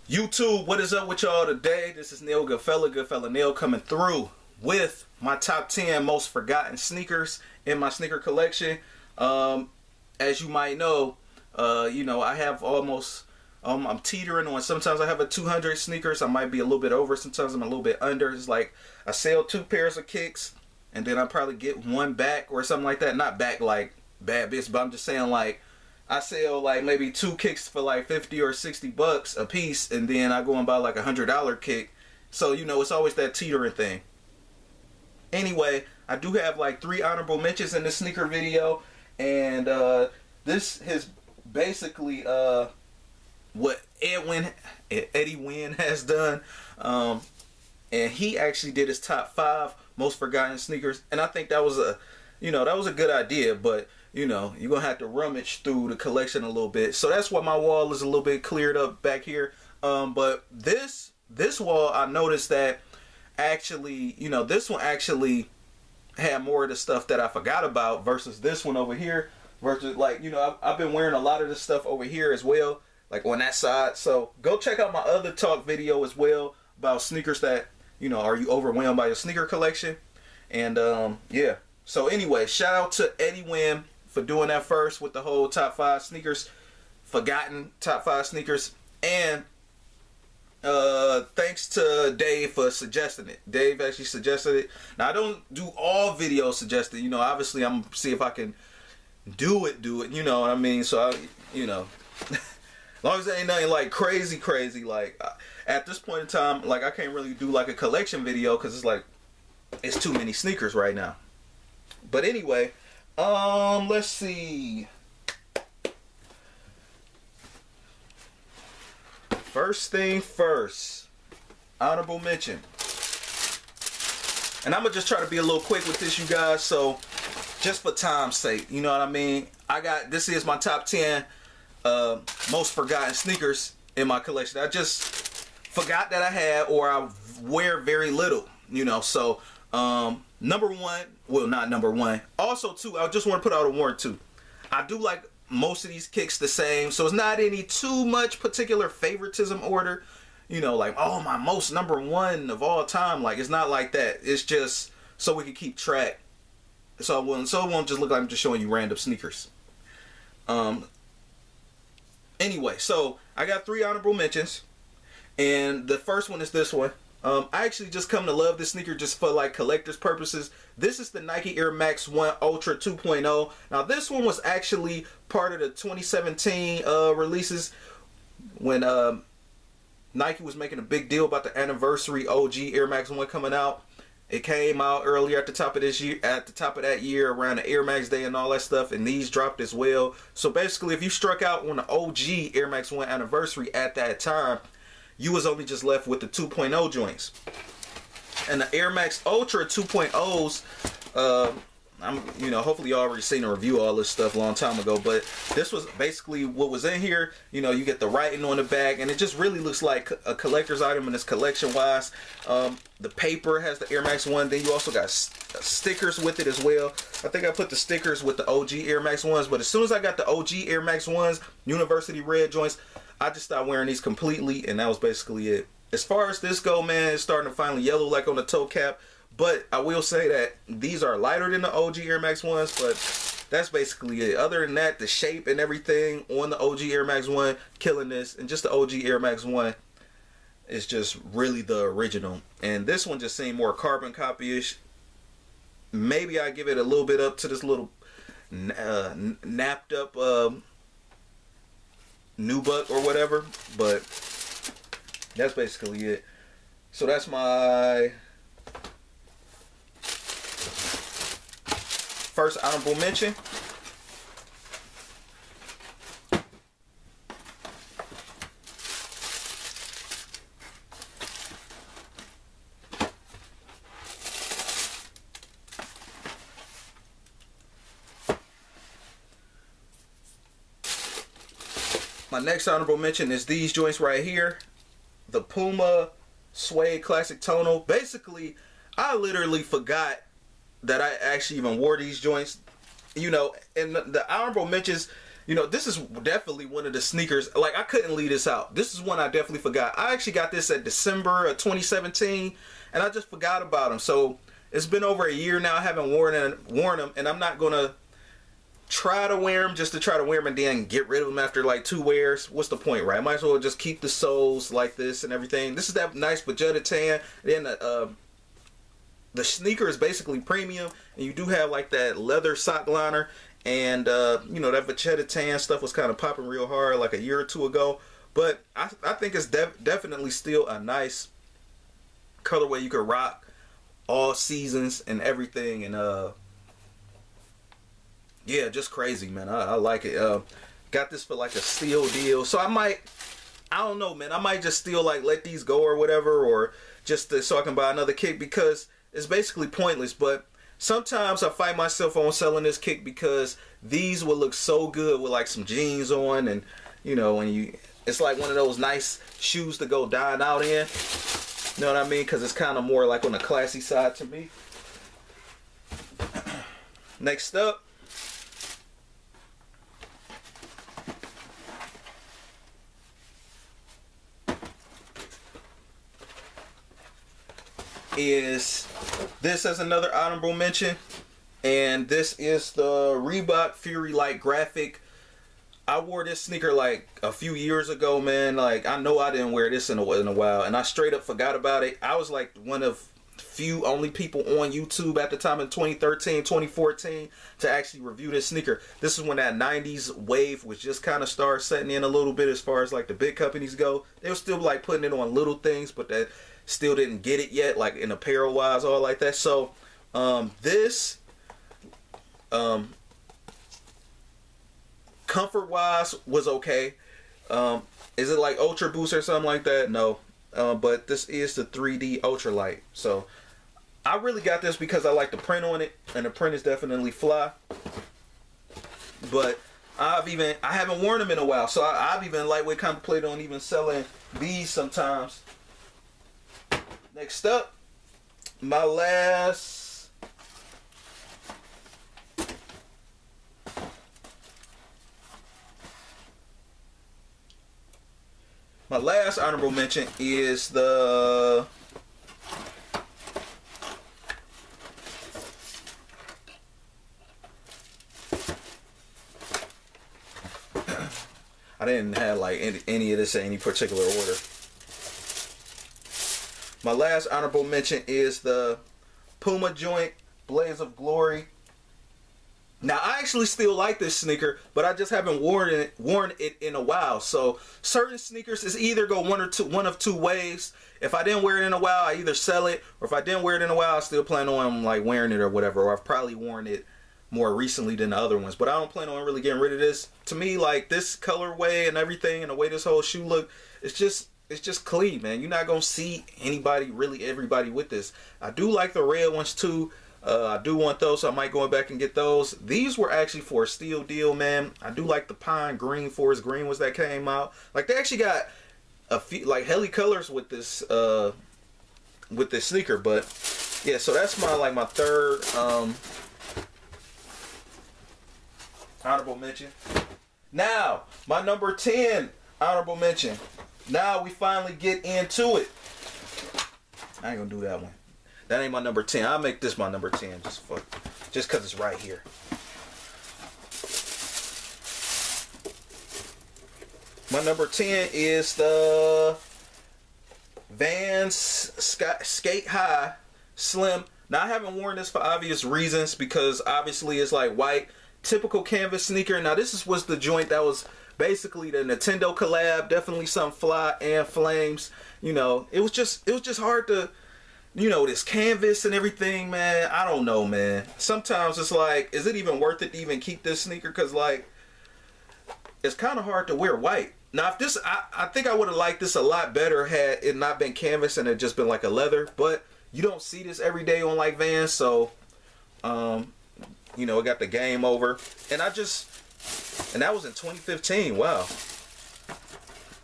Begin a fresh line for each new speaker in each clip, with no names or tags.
YouTube, what is up with y'all today? This is Neil Goodfella Neil coming through with my top 10 most forgotten sneakers in my sneaker collection. As you might know, I have almost, I'm teetering on, sometimes I have a 200 sneakers. I might be a little bit over, sometimes I'm a little bit under. It's like I sell 2 pairs of kicks and then I probably get one back or something like that. Not back like bad bitch, but I'm just saying like I sell like maybe 2 kicks for like 50 or 60 bucks a piece, and then I go and buy like $100 kick. So it's always that teetering thing. Anyway, I do have like 3 honorable mentions in this sneaker video, and this is basically what Eddie Wynn has done, and he actually did his top 5 most forgotten sneakers, and I think that was a good idea, but you're gonna have to rummage through the collection a little bit. So that's why my wall is a little bit cleared up back here. But this wall, I noticed that actually, this one actually had more of the stuff that I forgot about versus this one over here. Versus like, I've been wearing a lot of this stuff over here as well, like on that side. So go check out my other talk video as well about sneakers that, are you overwhelmed by your sneaker collection? And yeah. So anyway, shout out to Eddie Wynn for doing that first with the whole top 5 sneakers, forgotten top 5 sneakers, and thanks to Dave for suggesting it. Dave actually suggested it. Now I don't do all videos suggested, obviously I'm gonna see if I can do it, you know what I mean? So as long as there ain't nothing like crazy, like at this point in time, like I can't really do like a collection video because it's too many sneakers right now. But anyway, let's see. First thing first, honorable mention. And I'm gonna just try to be a little quick with this, you guys. So, just for time's sake, you know what I mean? This is my top 10 most forgotten sneakers in my collection. I just forgot that I had, or I wear very little, So, number 1, well, not number 1. Also, too, I just want to put out a warning too. I do like most of these kicks the same, so it's not any too much particular favoritism order. Like, oh, my most number 1 of all time. Like, it's not like that. It's just so we can keep track. So it won't just look like I'm just showing you random sneakers. Anyway, so I got 3 honorable mentions, and the first one is this one. I actually just come to love this sneaker just for like collector's purposes. This is the Nike Air Max 1 Ultra 2.0. Now this one was actually part of the 2017 releases when Nike was making a big deal about the anniversary OG Air Max 1 coming out. It came out earlier at the top of this year, at the top of that year, around the Air Max Day and all that stuff, and these dropped as well. So basically, if you struck out on the OG Air Max 1 anniversary at that time, you was only just left with the 2.0 joints. And the Air Max Ultra 2.0s, hopefully you already seen a review of all this stuff a long time ago, but this was basically what was in here. You get the writing on the back, and it just really looks like a collector's item, and it's collection wise. The paper has the Air Max 1, then you also got stickers with it as well. I think I put the stickers with the OG Air Max 1s, but as soon as I got the OG Air Max 1s, University Red joints, I just stopped wearing these completely, and that was basically it. As far as this go, man, it's starting to finally yellow like on the toe cap, but I will say that these are lighter than the OG Air Max 1s, but that's basically it. Other than that, the shape and everything on the OG Air Max 1, killing this, and just the OG Air Max 1 is just really the original. And this one just seemed more carbon copy-ish. Maybe I give it a little bit up to this little napped up nubuck or whatever, but that's basically it. So that's my first honorable mention. My next honorable mention is these joints right here. The Puma Suede Classic Tonal. Basically, I literally forgot that I actually even wore these joints. And the honorable mentions You know, this is definitely one of the sneakers. Like, I couldn't leave this out. This is one I definitely forgot. I actually got this at December of 2017, and I just forgot about them. So it's been over a year now. I haven't worn them, and I'm not gonna try to wear them just to try to wear them and then get rid of them after like 2 wears. What's the point, right? I might as well just keep the soles like this and everything. This is that nice magenta tan. Then the sneaker is basically premium, and you do have like that leather sock liner. And, you know, that Vachetta tan stuff was kind of popping real hard like a year or 2 ago. But I think it's definitely still a nice colorway you could rock all seasons and everything. And, yeah, just crazy, man. I like it. Got this for like a steal deal. So I don't know, man. I might just still like let these go or whatever. Or just so I can buy another kick, because it's basically pointless. But sometimes I find myself on selling this kick because these will look so good with like some jeans on, and you know, it's like one of those nice shoes to go dine out in. You know what I mean? Because it's kind of more like on the classy side to me. Next up is this as another honorable mention, and this is the Reebok Fury Light Graphic. I wore this sneaker like a few years ago, man. Like, I know I didn't wear this in a while, and I straight up forgot about it. I was like one of few only people on YouTube at the time in 2013, 2014 to actually review this sneaker. This is when that 90s wave was just kind of start setting in a little bit as far as like the big companies go. They were still like putting it on little things, but that still didn't get it yet, like in apparel wise, all like that. So this comfort wise was okay. Is it like Ultra Boost or something like that? No. But this is the 3D Ultra Light. So I really got this because I like the print on it, and the print is definitely fly. But I haven't worn them in a while, so I've even lightweight contemplated on even selling these sometimes. Next up, my last honorable mention is the I didn't have like any of this in any particular order. My last honorable mention is the Puma joint Blaze of Glory. Now, I actually still like this sneaker, but I just haven't worn it in a while. So certain sneakers is either go one of two ways. If I didn't wear it in a while, I either sell it, or if I didn't wear it in a while, I still plan on like wearing it or whatever. Or I've probably worn it more recently than the other ones, but I don't plan on really getting rid of this. To me, like this colorway and everything, and the way this whole shoe look, it's just clean, man. You're not gonna see everybody with this. I do like the red ones too. I do want those, so I might go back and get those. These were actually for a steal deal, man. I do like the pine green, forest green was that came out. Like, they actually got a few like heli colors with this sneaker. But yeah, so that's my third honorable mention. Now, my number 10 honorable mention. Now we finally get into it. I ain't gonna do that one. That ain't my number 10. I'll make this my number 10 just cause it's right here. My number 10 is the Vans Skate High Slim. Now, I haven't worn this for obvious reasons, because obviously it's like white, typical canvas sneaker. Now, this was the joint that was basically the Nintendo collab, definitely some fly and flames. You know, it was just hard to, you know, this canvas and everything, man. I don't know, man. Sometimes it's like, is it even worth it to even keep this sneaker? Because like, it's kind of hard to wear white. Now, if this, I think I would have liked this a lot better had it not been canvas and it just been like a leather. But you don't see this every day on like Vans, so you know, it got the game over. And that was in 2015. Wow.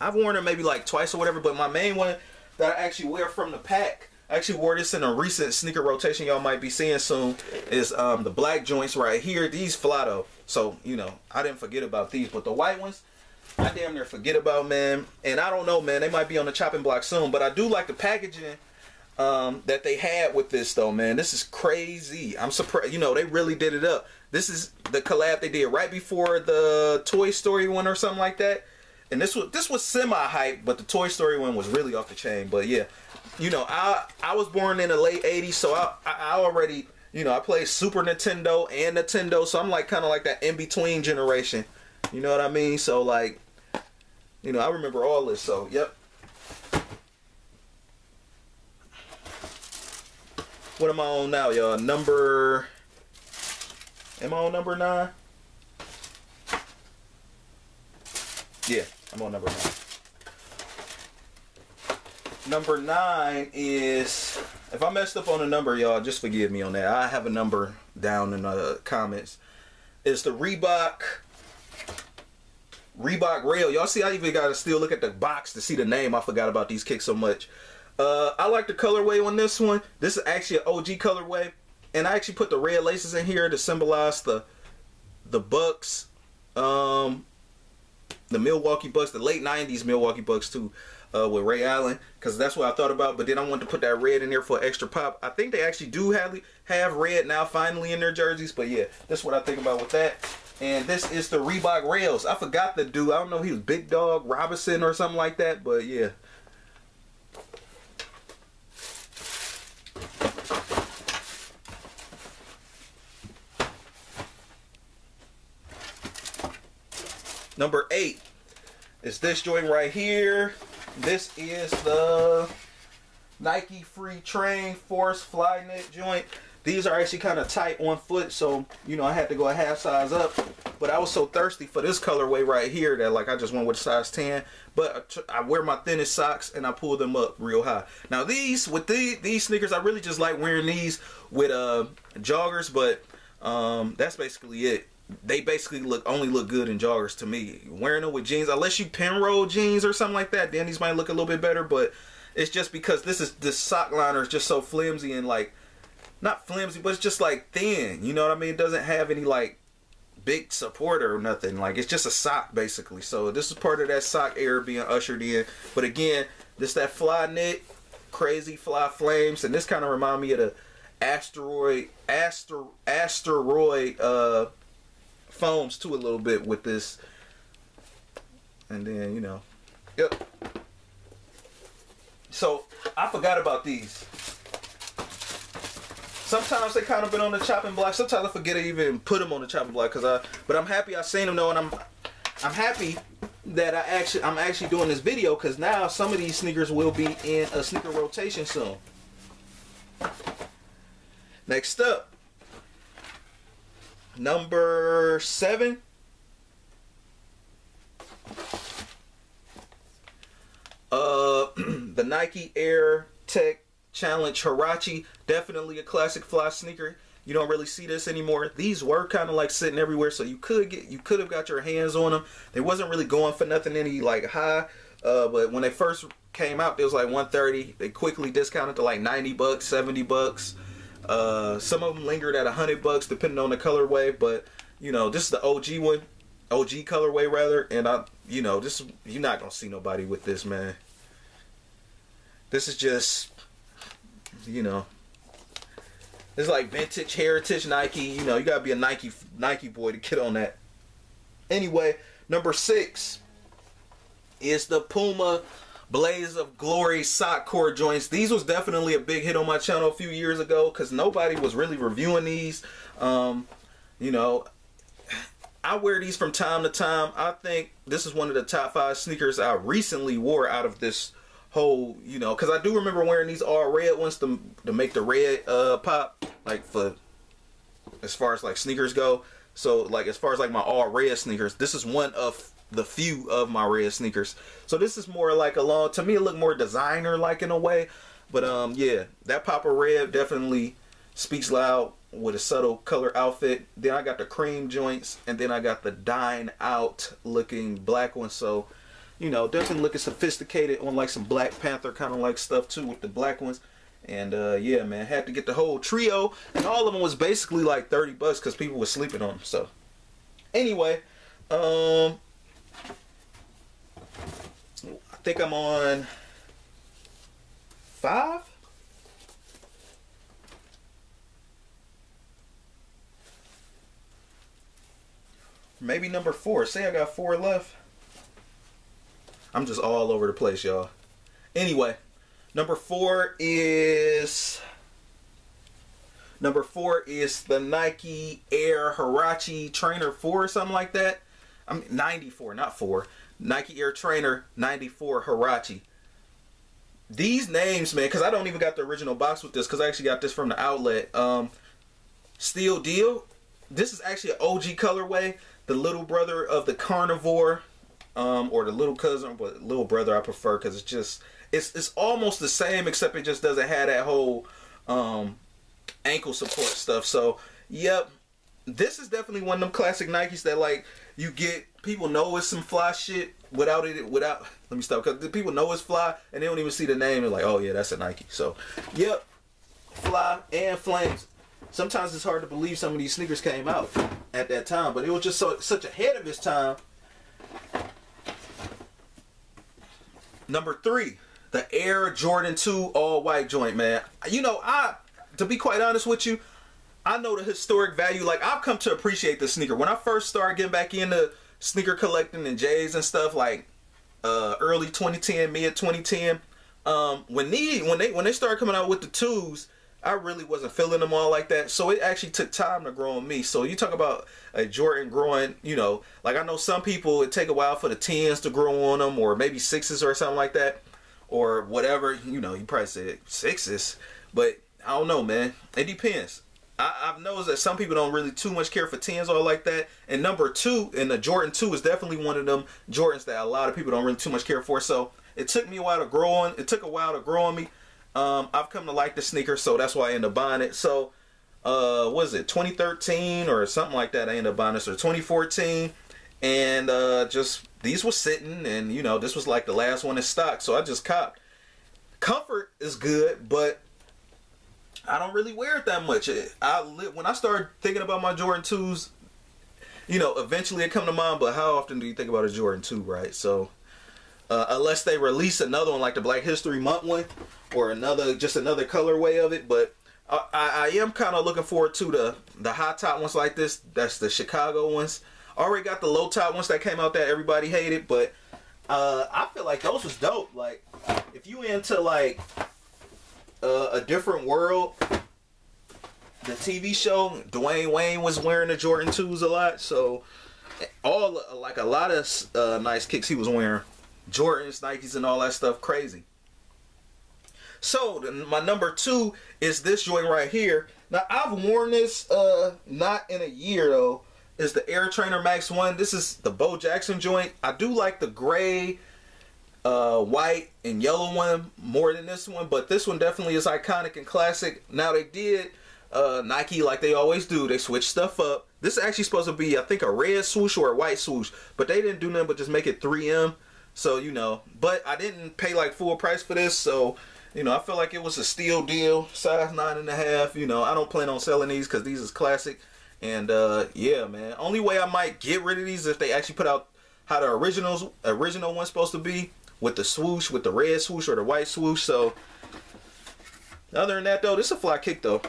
I've worn it maybe like twice or whatever, but my main one that I actually wear from the pack, I actually wore this in a recent sneaker rotation y'all might be seeing soon, is the black joints right here. These fly though. So, you know, I didn't forget about these. But the white ones, I damn near forget about, man. And I don't know, man. They might be on the chopping block soon. But I do like the packaging that they had with this, though, man. This is crazy. I'm surprised. You know, they really did it up. This is the collab they did right before the Toy Story one or something like that. And this was semi-hype, but the Toy Story one was really off the chain. But yeah, you know, I was born in the late 80s, so I already, you know, I played Super Nintendo and Nintendo, so I'm like kind of like that in-between generation. You know what I mean? So like, you know, I remember all this, so yep. What am I on now, y'all? Am I on number 9? Yeah, I'm on number 9. Number 9 is, if I messed up on a number, y'all, just forgive me on that. I have a number down in the comments. It's the Reebok Rail. Y'all see, I even got to still look at the box to see the name. I forgot about these kicks so much. I like the colorway on this one. This is actually an OG colorway. And I actually put the red laces in here to symbolize the Bucks. The Milwaukee Bucks, the late 90s Milwaukee Bucks too, with Ray Allen, because that's what I thought about. But then I wanted to put that red in there for extra pop. I think they actually do have red now finally in their jerseys. But yeah, that's what I think about with that. And this is the Reebok Rails. I forgot the dude. I don't know if he was Big Dog Robinson or something like that. But yeah. Number 8 is this joint right here. This is the Nike Free Train Force Flyknit joint. These are actually kind of tight on foot, so you know I had to go a half size up. But I was so thirsty for this colorway right here that like I just went with size 10. But I wear my thinnest socks and I pull them up real high. Now these sneakers, I really just like wearing these with joggers, but that's basically it. They basically only look good in joggers to me. Wearing them with jeans, unless you pinroll jeans or something like that, then these might look a little bit better. But it's just because this sock liner is just so flimsy and like, not flimsy, but it's just like thin. You know what I mean? It doesn't have any like big support or nothing. Like it's just a sock basically. So this is part of that sock era being ushered in. But again, this that Flyknit, crazy fly flames, and this kind of remind me of the asteroid foams too a little bit with this. And then, you know, yep. So I forgot about these. Sometimes they kind of been on the chopping block. Sometimes I forget to even put them on the chopping block but I'm happy I seen them though, and I'm happy that I'm actually doing this video, because now some of these sneakers will be in a sneaker rotation soon. Next up, number 7. The Nike Air Tech Challenge Huarache. Definitely a classic fly sneaker. You don't really see this anymore. These were kind of like sitting everywhere, so you could have got your hands on them. They wasn't really going for nothing any like high, but when they first came out, it was like $130. They quickly discounted to like $90, $70. Some of them lingered at $100 depending on the colorway, but you know, this is the OG one, OG colorway rather, and you know, you're not gonna see nobody with this, man. This is just, you know, it's like vintage heritage Nike. You know, you gotta be a Nike boy to get on that. Anyway, number 6 is the Puma Blaze of Glory sock core joints. These was definitely a big hit on my channel a few years ago because nobody was really reviewing these. You know, I wear these from time to time. I think this is one of the top 5 sneakers I recently wore out of this whole, you know, because I do remember wearing these all red ones to make the red pop, like for as far as like sneakers go. So like as far as like my all red sneakers, this is one of the few of my red sneakers. So this is more like to me it looked more designer like in a way. But yeah, that pop of red definitely speaks loud with a subtle color outfit. Then I got the cream joints, and then I got the dine out looking black ones. So you know, definitely looking sophisticated on like some Black Panther kind of like stuff too with the black ones. And yeah, man, had to get the whole trio, and all of them was basically like $30 because people were sleeping on them. So Anyway, I think I'm on 5. Maybe number 4. Say I got 4 left. I'm just all over the place, y'all. Anyway, number 4 is the Nike Air Huarache Trainer 4 or something like that. I mean 94, not 4. Nike Air Trainer 94 Huarache. These names, man, because I don't even got the original box with this, because I actually got this from the outlet. Steel Deal. This is actually an OG colorway. The little brother of the Carnivore, or the little cousin, but little brother I prefer, because it's just it's almost the same, except it just doesn't have that whole ankle support stuff. So yep, this is definitely one of them classic Nikes that, like, you get, people know it's some fly shit without let me stop, because people know it's fly and they don't even see the name and like, oh yeah, that's a Nike. So yep, fly and flames. Sometimes it's hard to believe some of these sneakers came out at that time, but it was just such ahead of its time. Number 3, the Air Jordan 2 all white joint, man. You know, to be quite honest with you, I know the historic value. Like, I've come to appreciate the sneaker. When I first started getting back into sneaker collecting and J's and stuff, like early 2010, mid 2010, when they started coming out with the 2s, I really wasn't feeling them all like that. So it actually took time to grow on me. So you talk about a Jordan growing, you know, like, I know some people, it take a while for the 10s to grow on them, or maybe 6s or something like that, or whatever. You know, you probably said 6s, but I don't know, man. It depends. I've noticed that some people don't really too much care for 10s or like that. And number 2, and the Jordan 2 is definitely one of them Jordans that a lot of people don't really too much care for. So it took me a while to grow on. It took a while to grow on me. I've come to like the sneaker, so that's why I ended up buying it. So, what is it, 2013 or something like that? I ended up buying this, or 2014, and just these were sitting, and you know, this was like the last one in stock, so I just copped. Comfort is good, but I don't really wear it that much. When I started thinking about my Jordan 2s, you know, eventually it come to mind. But how often do you think about a Jordan 2, right? So, unless they release another one like the Black History Month one, or just another colorway of it. But I am kind of looking forward to the high top ones like this. That's the Chicago ones. I already got the low top ones that came out that everybody hated, but I feel like those was dope. Like, if you into like A Different World, the TV show, Dwayne Wayne was wearing the Jordan 2s a lot. So a lot of nice kicks he was wearing. Jordans, Nikes, and all that stuff. Crazy. So my number 2 is this joint right here. Now, I've worn this not in a year though. It's the Air Trainer Max 1. This is the Bo Jackson joint. I do like the gray, white, and yellow one more than this one, but this one definitely is iconic and classic. Now, they did Nike, like they always do, they switch stuff up. This is actually supposed to be, I think, a red swoosh or a white swoosh, but they didn't do nothing but just make it 3M. So, you know, but I didn't pay like full price for this, so, you know, I feel like it was a steal deal, size 9.5. You know, I don't plan on selling these because these is classic. And yeah, man, only way I might get rid of these is if they actually put out how the original one's supposed to be, with the swoosh, with the red swoosh or the white swoosh. So other than that though, this is a fly kick though.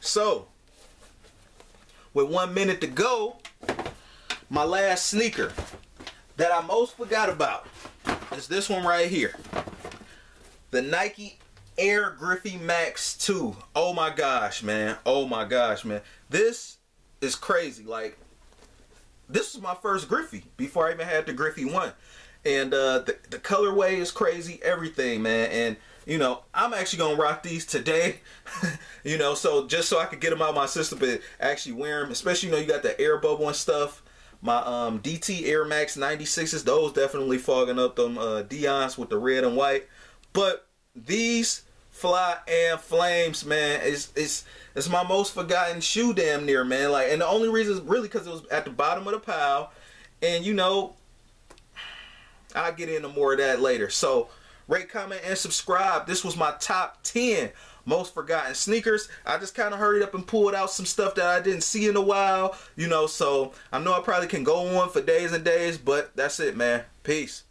So with 1 minute to go, my last sneaker that I most forgot about is this one right here. The Nike Air Griffey Max 2. Oh my gosh, man. Oh my gosh, man. This is crazy. Like, this was my first Griffey before I even had the Griffey 1. And the colorway is crazy. Everything, man. And, you know, I'm actually going to rock these today. You know, so just so I could get them out of my system, but actually wear them. Especially, you know, you got the air bubble and stuff. My DT Air Max 96s, those definitely fogging up them Dion's with the red and white. But these fly and flames, man, it's my most forgotten shoe damn near, man. Like, and the only reason is really because it was at the bottom of the pile. And, you know, I'll get into more of that later. So, rate, comment, and subscribe. This was my top 10 Most Forgotten Sneakers. I just kind of hurried up and pulled out some stuff that I didn't see in a while, you know, so I know I probably can go on for days and days, but that's it, man. Peace.